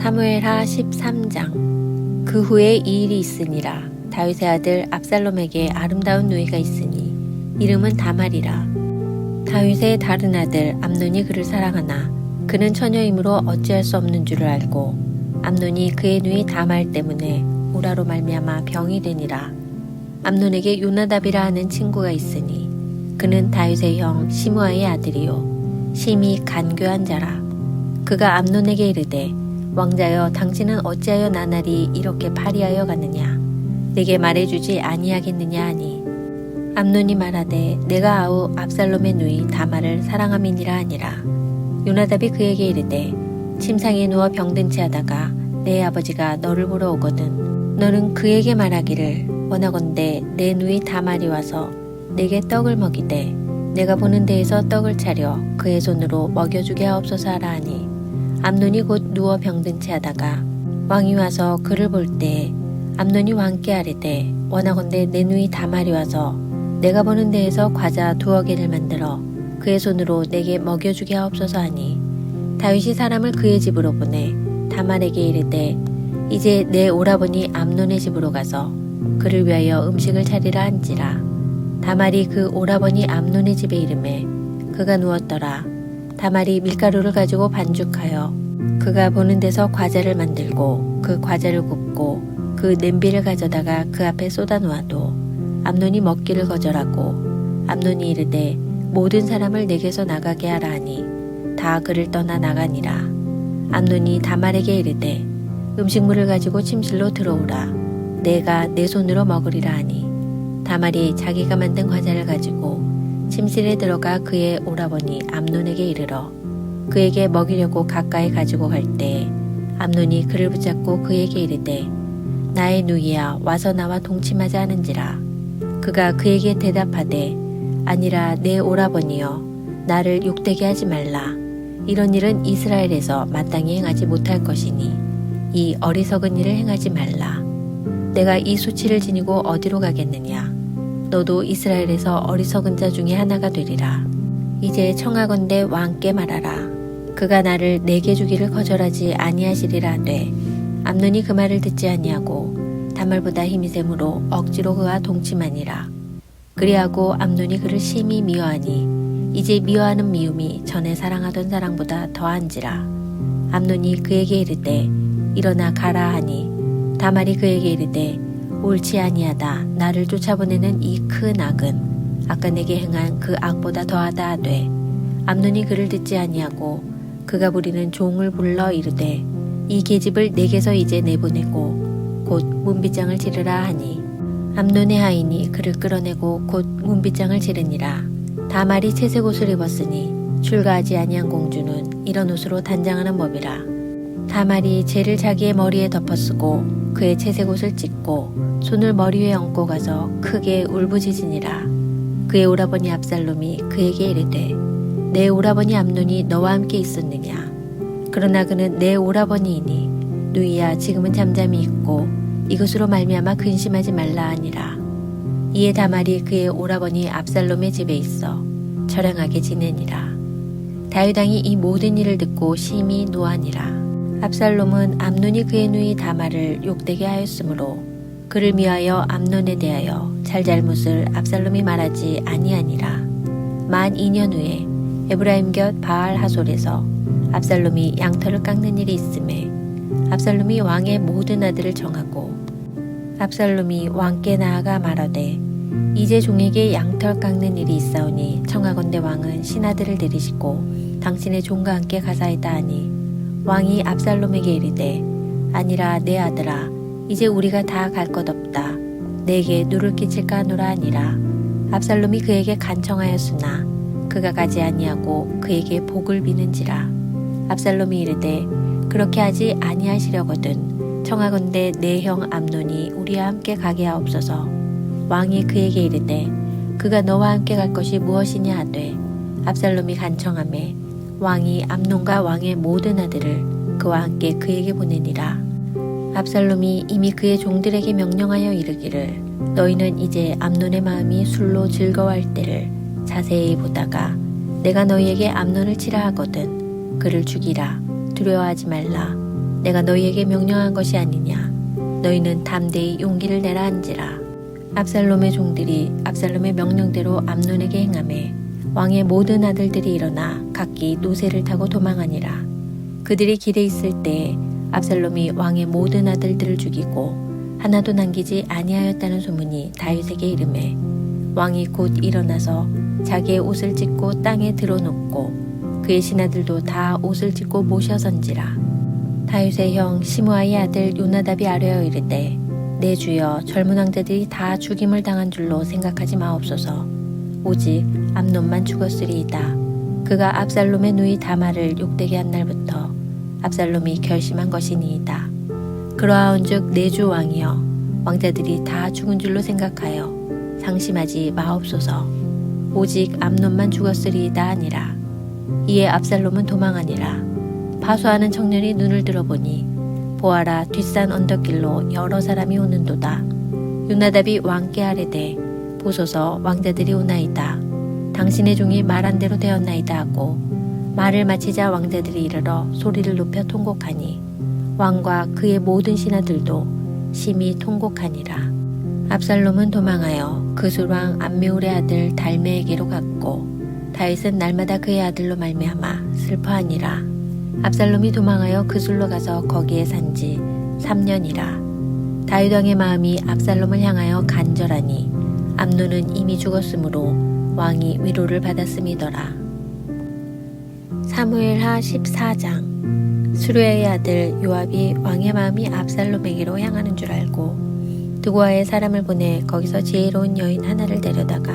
사무엘하 13장. 그 후에 이 일이 있으니라. 다윗의 아들 압살롬에게 아름다운 누이가 있으니 이름은 다말이라. 다윗의 다른 아들 암논이 그를 사랑하나 그는 처녀이므로 어찌할 수 없는 줄을 알고 암논이 그의 누이 다말 때문에 우라로 말미암아 병이 되니라. 암논에게 요나답이라 하는 친구가 있으니 그는 다윗의 형 시므아의 아들이요 심히 간교한 자라. 그가 암논에게 이르되 왕자여 당신은 어찌하여 나날이 이렇게 파리하여 가느냐 내게 말해주지 아니하겠느냐 하니 암논이 말하되 내가 아우 압살롬의 누이 다말을 사랑함이니라 하니라. 요나답이 그에게 이르되 침상에 누워 병든 채 하다가 내 아버지가 너를 보러 오거든 너는 그에게 말하기를 원하건대 내 누이 다말이 와서 내게 떡을 먹이되 내가 보는 데에서 떡을 차려 그의 손으로 먹여주게 하옵소서 하라 하니 암논이 곧 누워 병든 채 하다가 왕이 와서 그를 볼 때에 암논이 왕께 아뢰되 원하건대 내 누이 다말이 와서 내가 보는 데에서 과자 2개를 만들어 그의 손으로 내게 먹여주게 하옵소서 하니 다윗이 사람을 그의 집으로 보내 다말에게 이르되 이제 내 오라버니 암논의 집으로 가서 그를 위하여 음식을 차리라 한지라. 다말이 그 오라버니 암논의 집에 이르매 그가 누웠더라. 다말이 밀가루를 가지고 반죽하여 그가 보는 데서 과자를 만들고 그 과자를 굽고 그 냄비를 가져다가 그 앞에 쏟아 놓아도 암논이 먹기를 거절하고 암논이 이르되 모든 사람을 내게서 나가게 하라 하니 다 그를 떠나 나가니라. 암논이 다말에게 이르되 음식물을 가지고 침실로 들어오라. 내가 내 손으로 먹으리라 하니 다말이 자기가 만든 과자를 가지고 침실에 들어가 그의 오라버니 암논에게 이르러 그에게 먹이려고 가까이 가지고 갈 때에 암논이 그를 붙잡고 그에게 이르되 나의 누이야 와서 나와 동침하자 하는지라. 그가 그에게 대답하되 아니라 내 오라버니여 나를 욕되게 하지 말라. 이런 일은 이스라엘에서 마땅히 행하지 못할 것이니 이 어리석은 일을 행하지 말라. 내가 이 수치를 지니고 어디로 가겠느냐. 너도 이스라엘에서 어리석은 자 중에 하나가 되리라. 이제 청하건대 왕께 말하라. 그가 나를 내게 주기를 거절하지 아니하시리라 하되 암논이 그 말을 듣지 아니하고 다말보다 힘이 세므로 억지로 그와 동침하니라. 그리하고 암논이 그를 심히 미워하니 이제 미워하는 미움이 전에 사랑하던 사랑보다 더한지라. 암논이 그에게 이르되 일어나 가라 하니 다말이 그에게 이르되 옳지 아니하다. 나를 쫓아보내는 이 큰 악은 아까 내게 행한 그 악보다 더하다 하되 암논이 그를 듣지 아니하고 그가 부리는 종을 불러 이르되 이 계집을 내게서 이제 내보내고 곧 문빗장을 지르라 하니 암논의 하인이 그를 끌어내고 곧 문빗장을 지르니라. 다말이 채색 옷을 입었으니 출가하지 아니한 공주는 이런 옷으로 단장하는 법이라. 다말이 재를 자기의 머리에 덮어쓰고 그의 채색 옷을 찢고 손을 머리 위에 얹고 가서 크게 울부짖으니라. 그의 오라버니 압살롬이 그에게 이르되 내 오라버니 암논이 너와 함께 있었느냐. 그러나 그는 내 오라버니이니 누이야 지금은 잠잠히 있고 이것으로 말미암아 근심하지 말라 하니라. 이에 다말이 그의 오라버니 압살롬의 집에 있어 처량하게 지내니라. 다윗 왕이 이 모든 일을 듣고 심히 노하니라. 압살롬은 암논이 그의 누이 다말을 욕되게 하였으므로 그를 미하여 암논에 대하여 잘잘못을 압살롬이 말하지 아니하니라. 만 2년 후에 에브라임 곁 바알 하솔에서 압살롬이 양털을 깎는 일이 있음에 압살롬이 왕의 모든 아들을 정하고 압살롬이 왕께 나아가 말하되 이제 종에게 양털 깎는 일이 있사오니 청하건대 왕은 신하들을 들이시고 당신의 종과 함께 가사이다 하니 왕이 압살롬에게 이르되 아니라 내 아들아 이제 우리가 다 갈 것 없다. 내게 누를 끼칠까 하노라 하니라. 압살롬이 그에게 간청하였으나 그가 가지 아니하고 그에게 복을 비는지라. 압살롬이 이르되 그렇게 하지 아니하시려거든 청하건대 내 형 암논이 우리와 함께 가게 하옵소서. 왕이 그에게 이르되 그가 너와 함께 갈 것이 무엇이냐 하되 압살롬이 간청하매 왕이 암논과 왕의 모든 아들을 그와 함께 그에게 보내니라. 압살롬이 이미 그의 종들에게 명령하여 이르기를 너희는 이제 암논의 마음이 술로 즐거워할 때를 자세히 보다가 내가 너희에게 암논을 치라 하거든 그를 죽이라. 두려워하지 말라. 내가 너희에게 명령한 것이 아니냐. 너희는 담대히 용기를 내라 한지라. 압살롬의 종들이 압살롬의 명령대로 암논에게 행하매 왕의 모든 아들들이 일어나 각기 노새를 타고 도망하니라. 그들이 길에 있을 때에 압살롬이 왕의 모든 아들들을 죽이고 하나도 남기지 아니하였다는 소문이 다윗에게 이르매 왕이 곧 일어나서 자기의 옷을 찢고 땅에 드러눕고 그의 신하들도 다 옷을 찢고 모셔선지라. 다윗의 형 시므아의 아들 요나답이 아뢰어 이르되 내 주여 젊은 왕자들이 다 죽임을 당한 줄로 생각하지 마옵소서. 오직 암논만 죽었으리이다. 그가 압살롬의 누이 다말을 욕되게 한 날부터 압살롬이 결심한 것이니이다. 그러하온즉 내 주 왕이여 왕자들이 다 죽은 줄로 생각하여 상심하지 마옵소서. 오직 암논만 죽었으리이다 하니라. 이에 압살롬은 도망하니라. 파수하는 청년이 눈을 들어보니 보아라 뒷산 언덕길로 여러 사람이 오는도다. 요나답이 왕께 아뢰되 보소서 왕자들이 오나이다. 당신의 종이 말한 대로 되었나이다 하고 말을 마치자 왕자들이 이르러 소리를 높여 통곡하니 왕과 그의 모든 신하들도 심히 통곡하니라. 압살롬은 도망하여 그술왕 암메울의 아들 달메에게로 갔고 다윗은 날마다 그의 아들로 말미암아 슬퍼하니라. 압살롬이 도망하여 그술로 가서 거기에 산지 3년이라. 다윗 왕의 마음이 압살롬을 향하여 간절하니 암논은 이미 죽었으므로 왕이 위로를 받았음이더라. 사무엘하 14장. 수르야의 아들 요압이 왕의 마음이 압살롬에게로 향하는 줄 알고 드고아의 사람을 보내 거기서 지혜로운 여인 하나를 데려다가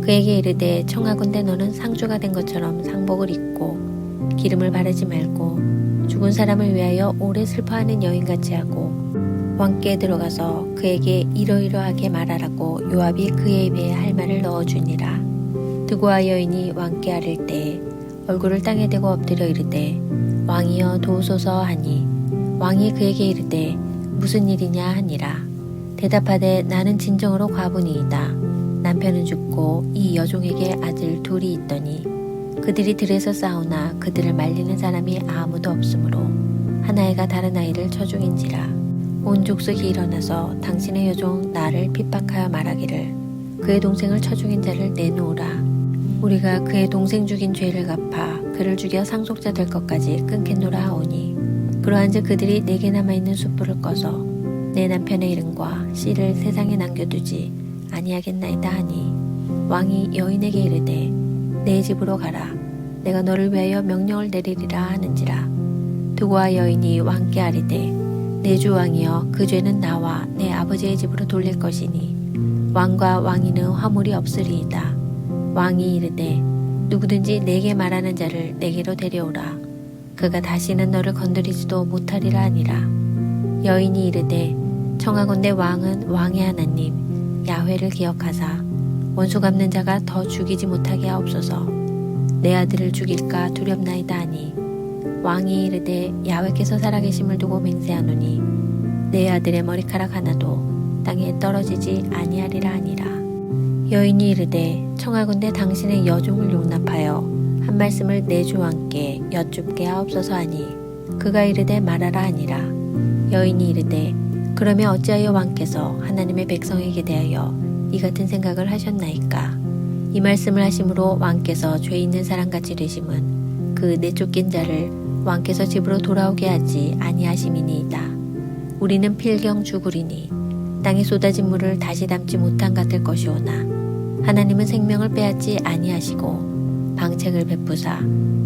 그에게 이르되 청하건대 너는 상주가 된 것처럼 상복을 입고 기름을 바르지 말고 죽은 사람을 위하여 오래 슬퍼하는 여인같이 하고 왕께 들어가서 그에게 이러이러하게 말하라고 요압이 그의 입에 할 말을 넣어주니라. 드고아 여인이 왕께 아를 때에 얼굴을 땅에 대고 엎드려 이르되 왕이여 도우소서 하니 왕이 그에게 이르되 무슨 일이냐 하니라. 대답하되 나는 진정으로 과부니이다. 남편은 죽고 이 여종에게 아들 둘이 있더니 그들이 들에서 싸우나 그들을 말리는 사람이 아무도 없으므로 한 아이가 다른 아이를 쳐죽인지라. 온 족속이 일어나서 당신의 여종 나를 핍박하여 말하기를 그의 동생을 쳐죽인 자를 내놓으라. 우리가 그의 동생 죽인 죄를 갚아 그를 죽여 상속자 될 것까지 끊겠노라 하오니 그러한즉 그들이 내게 남아있는 숯불을 꺼서 내 남편의 이름과 씨를 세상에 남겨두지 아니하겠나이다 하니 왕이 여인에게 이르되 내 집으로 가라. 내가 너를 위하여 명령을 내리리라 하는지라. 드고아 여인이 왕께 아뢰되 내 주 왕이여 그 죄는 나와 내 아버지의 집으로 돌릴 것이니 왕과 왕이는 화물이 없으리이다. 왕이 이르되 누구든지 내게 말하는 자를 내게로 데려오라. 그가 다시는 너를 건드리지도 못하리라 하니라. 여인이 이르되 청하건대 왕은 왕의 하나님 야훼를 기억하사 원수 갚는 자가 더 죽이지 못하게 하옵소서. 내 아들을 죽일까 두렵나이다 하니 왕이 이르되 야훼께서 살아계심을 두고 맹세하노니 내 아들의 머리카락 하나도 땅에 떨어지지 아니하리라 하니라. 여인이 이르되 청하건대 당신의 여종을 용납하여 한 말씀을 내 주 왕께 여쭙게 하옵소서 하니 그가 이르되 말하라 하니라. 여인이 이르되 그러면 어찌하여 왕께서 하나님의 백성에게 대하여 이 같은 생각을 하셨나이까. 이 말씀을 하심으로 왕께서 죄 있는 사람같이 되심은 그 내쫓긴 자를 왕께서 집으로 돌아오게 하지 아니하심이니이다. 우리는 필경 죽으리니 땅에 쏟아진 물을 다시 담지 못한 같을 것이오나 하나님은 생명을 빼앗지 아니하시고 방책을 베푸사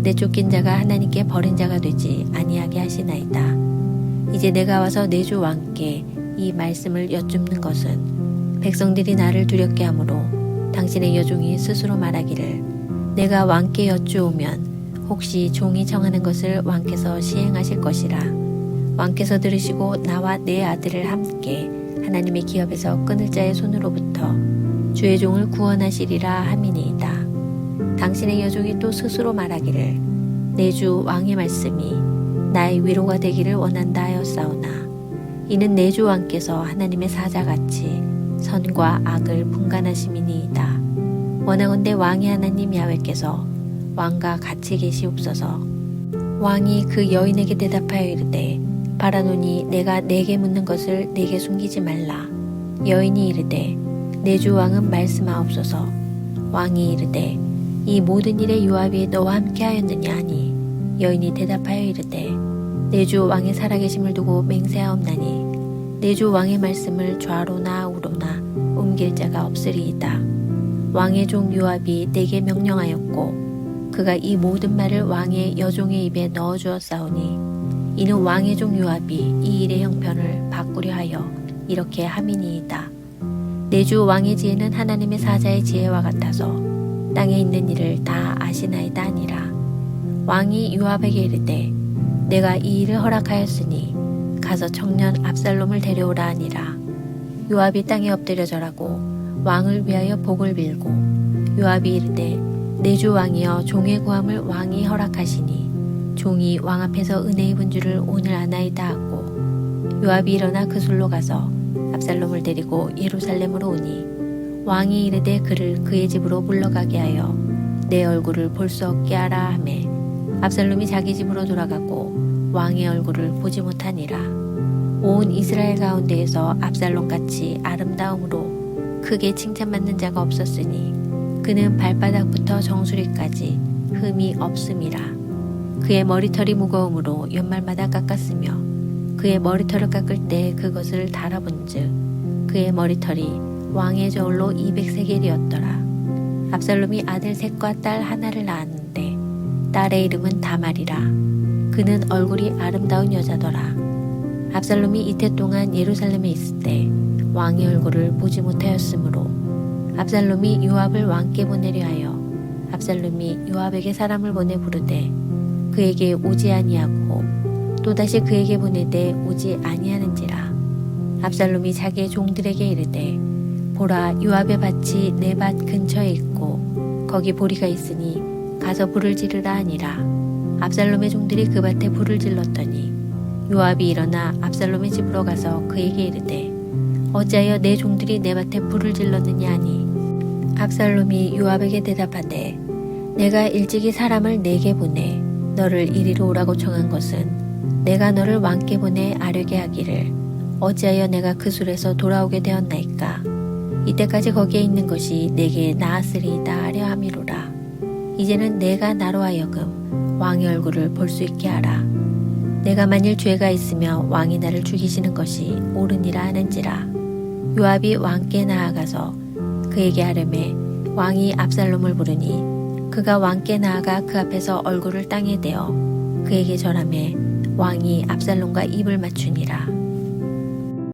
내쫓긴 자가 하나님께 버린 자가 되지 아니하게 하시나이다. 이제 내가 와서 내 주 왕께 이 말씀을 여쭙는 것은 백성들이 나를 두렵게 하므로 당신의 여종이 스스로 말하기를 내가 왕께 여쭈오면 혹시 종이 정하는 것을 왕께서 시행하실 것이라. 왕께서 들으시고 나와 내 아들을 함께 하나님의 기업에서 끊을 자의 손으로부터 주의 종을 구원하시리라 함이니이다. 당신의 여종이 또 스스로 말하기를 내 주 왕의 말씀이 나의 위로가 되기를 원한다 하였사오나 이는 내 주 왕께서 하나님의 사자같이 선과 악을 분간하심이니이다. 원하건대 왕의 하나님 야훼께서 왕과 같이 계시옵소서. 왕이 그 여인에게 대답하여 이르되 바라노니 내가 네게 묻는 것을 네게 숨기지 말라. 여인이 이르되 내 주 왕은 말씀하옵소서. 왕이 이르되 이 모든 일에 요압이 너와 함께 하였느냐 하니 여인이 대답하여 이르되 내 주 왕의 살아계심을 두고 맹세하옵나니 내 주 왕의 말씀을 좌로나 우로나 옮길 자가 없으리이다. 왕의 종 요압이 내게 명령하였고 그가 이 모든 말을 왕의 여종의 입에 넣어 주었사오니 이는 왕의 종 요압이 이 일의 형편을 바꾸려 하여 이렇게 함이니이다. 내 주 왕의 지혜는 하나님의 사자의 지혜와 같아서 땅에 있는 일을 다 아시나이다 하니라. 왕이 요압에게 이르되 내가 이 일을 허락하였으니 가서 청년 압살롬을 데려오라 하니라. 요압이 땅에 엎드려 절하고 왕을 위하여 복을 빌고 요압이 이르되 내 주 왕이여 종의 구함을 왕이 허락하시니 종이 왕 앞에서 은혜 입은 줄을 오늘 아나이다 하고 요압이 일어나 그 술로 가서 압살롬을 데리고 예루살렘으로 오니 왕이 이르되 그를 그의 집으로 물러가게 하여 내 얼굴을 볼 수 없게 하라 하매 압살롬이 자기 집으로 돌아가고 왕의 얼굴을 보지 못하니라. 온 이스라엘 가운데에서 압살롬같이 아름다움으로 크게 칭찬받는 자가 없었으니 그는 발바닥부터 정수리까지 흠이 없음이라. 그의 머리털이 무거움으로 연말마다 깎았으며 그의 머리털을 깎을 때 그것을 달아본즉 그의 머리털이 왕의 저울로 200세겔이었더라. 압살롬이 아들 셋과 딸 하나를 낳았는데 딸의 이름은 다말이라. 그는 얼굴이 아름다운 여자더라. 압살롬이 이태 동안 예루살렘에 있을 때 왕의 얼굴을 보지 못하였으므로 압살롬이 요압을 왕께 보내려 하여 압살롬이 요압에게 사람을 보내 부르되 그에게 오지 아니하고 또다시 그에게 보내되 오지 아니하는지라. 압살롬이 자기의 종들에게 이르되 보라 요압의 밭이 내 밭 근처에 있고 거기 보리가 있으니 가서 불을 지르라 하니라. 압살롬의 종들이 그 밭에 불을 질렀더니 요압이 일어나 압살롬의 집으로 가서 그에게 이르되 어찌하여 내 종들이 내 밭에 불을 질렀느냐 하니 압살롬이 요압에게 대답하되 내가 일찍이 사람을 내게 보내 너를 이리로 오라고 청한 것은 내가 너를 왕께 보내 아뢰게 하기를 어찌하여 내가 그 술에서 돌아오게 되었나이까. 이때까지 거기에 있는 것이 내게 나았으리이다 하려 함이로라. 이제는 내가 나로 하여금 왕의 얼굴을 볼 수 있게 하라. 내가 만일 죄가 있으며 왕이 나를 죽이시는 것이 옳으니라 하는지라. 요압이 왕께 나아가서 그에게 하려매 왕이 압살롬을 부르니 그가 왕께 나아가 그 앞에서 얼굴을 땅에 대어 그에게 절하매 왕이 압살롬과 입을 맞추니라.